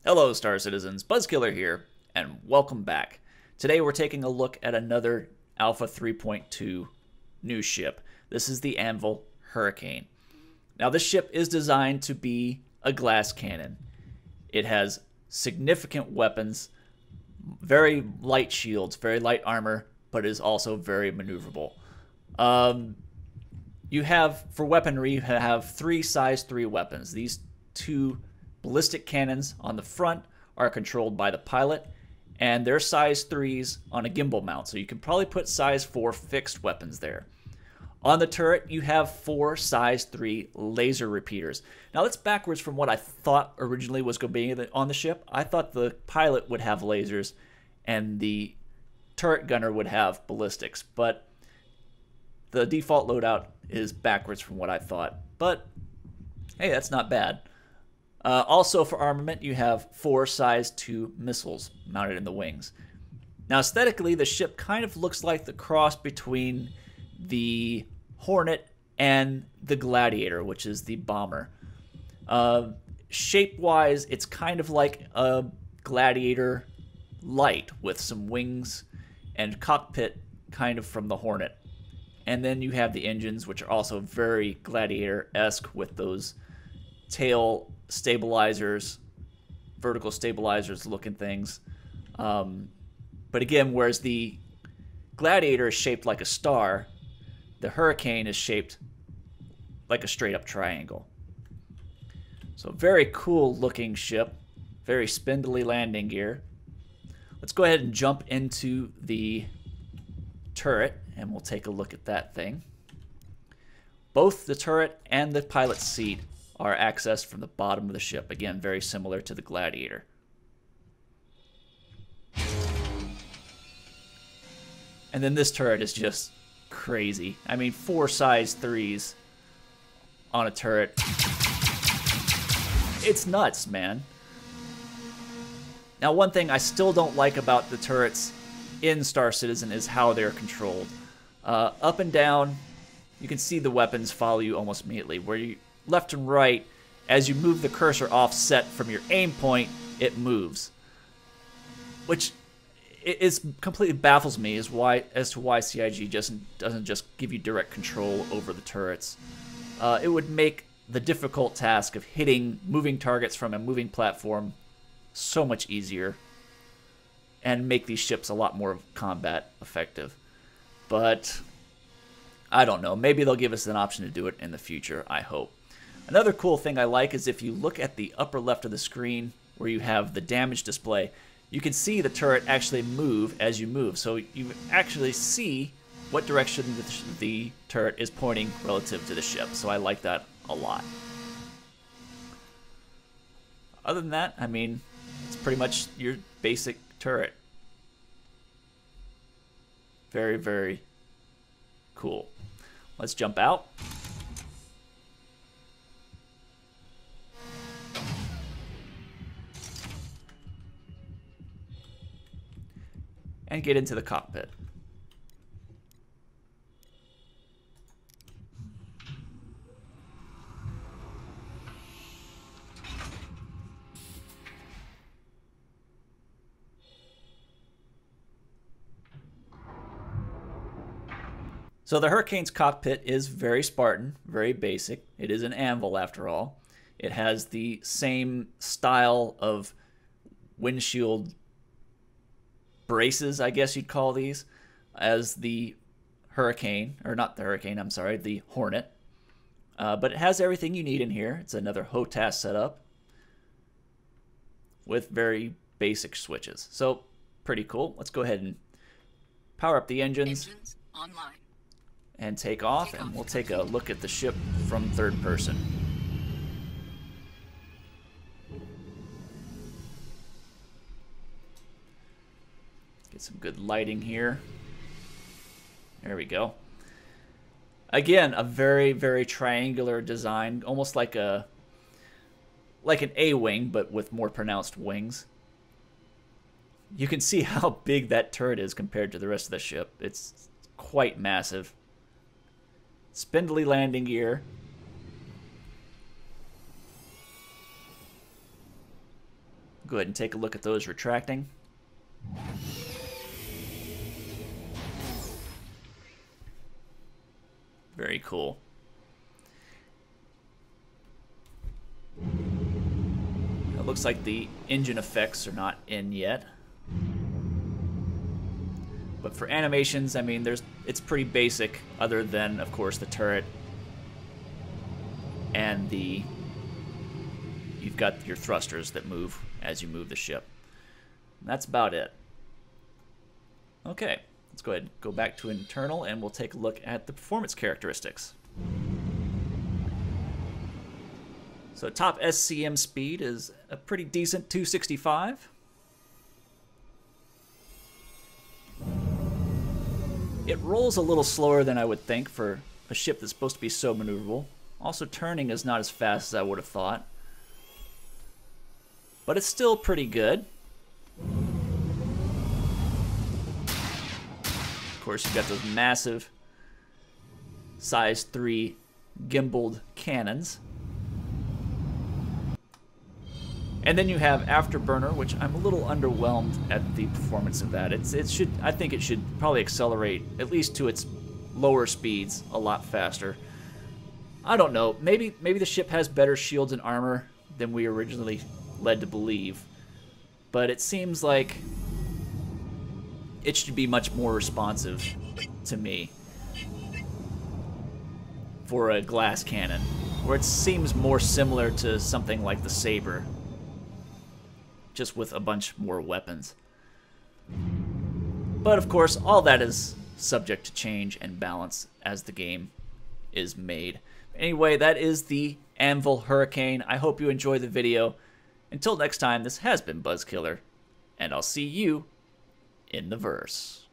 Hello, Star Citizens. Buzzkiller here, and welcome back. Today we're taking a look at another Alpha 3.2 new ship. This is the Anvil Hurricane. Now, this ship is designed to be a glass cannon. It has significant weapons, very light shields, very light armor, but is also very maneuverable. You have, for weaponry, you have three size 3 weapons. These two ballistic cannons on the front are controlled by the pilot, and they're size 3s on a gimbal mount, so you can probably put size 4 fixed weapons there. On the turret, you have 4 size 3 laser repeaters. Now, that's backwards from what I thought originally was going to be on the ship. I thought the pilot would have lasers and the turret gunner would have ballistics, but the default loadout is backwards from what I thought. But hey, that's not bad. Also for armament, you have 4 size 2 missiles mounted in the wings. Now, aesthetically, the ship kind of looks like the cross between the Hornet and the Gladiator, which is the bomber. Shape-wise, it's kind of like a Gladiator light with some wings and cockpit kind of from the Hornet. And then you have the engines, which are also very Gladiator-esque with those tail stabilizers, vertical stabilizers looking things. But again, whereas the Gladiator is shaped like a star, the Hurricane is shaped like a straight up triangle. So very cool looking ship, very spindly landing gear. Let's go ahead and jump into the turret and we'll take a look at that thing. Both the turret and the pilot's seat are accessed from the bottom of the ship. Again, very similar to the Gladiator. And then this turret is just crazy. I mean, 4 size 3s on a turret. It's nuts, man. Now, one thing I still don't like about the turrets in Star Citizen is how they're controlled. Up and down, you can see the weapons follow you almost immediately. Where you left and right, as you move the cursor offset from your aim point, it moves. Which is completely baffles me as to why CIG doesn't just give you direct control over the turrets. It would make the difficult task of hitting moving targets from a moving platform so much easier and make these ships a lot more combat effective. But I don't know. Maybe they'll give us an option to do it in the future, I hope. Another cool thing I like is if you look at the upper left of the screen where you have the damage display, you can see the turret actually move as you move. So you actually see what direction the turret is pointing relative to the ship. So I like that a lot. Other than that, I mean, it's pretty much your basic turret. Very, very cool. Let's jump out. And get into the cockpit. So the Hurricane's cockpit is very Spartan, very basic. It is an Anvil after all. It has the same style of windshield braces, I guess you'd call these, as the Hurricane, or not the Hurricane, I'm sorry, the Hornet. But it has everything you need in here. It's another HOTAS setup with very basic switches. So pretty cool. Let's go ahead and power up the engines online and take off, and we'll take a look at the ship from third person. Get some good lighting here. There we go. Again, a very, very triangular design, almost like an A-wing, but with more pronounced wings. You can see how big that turret is compared to the rest of the ship. It's quite massive. Spindly landing gear. Go ahead and take a look at those retracting. Very cool. It looks like the engine effects are not in yet. But for animations, I mean, it's pretty basic, other than, of course, the turret and you've got your thrusters that move as you move the ship. And that's about it. Okay, let's go ahead and go back to internal, and we'll take a look at the performance characteristics. So top SCM speed is a pretty decent 265. It rolls a little slower than I would think for a ship that's supposed to be so maneuverable. Also, turning is not as fast as I would have thought. But it's still pretty good. Of course, you've got those massive size 3 gimbaled cannons. And then you have Afterburner, which I'm a little underwhelmed at the performance of that. I think it should probably accelerate at least to its lower speeds a lot faster. I don't know. Maybe the ship has better shields and armor than we originally led to believe. But it seems like it should be much more responsive to me for a glass cannon, where it seems more similar to something like the Saber, just with a bunch more weapons. But of course, all that is subject to change and balance as the game is made. Anyway, that is the Anvil Hurricane. I hope you enjoyed the video. Until next time, this has been Buzzkiller, and I'll see you in the verse.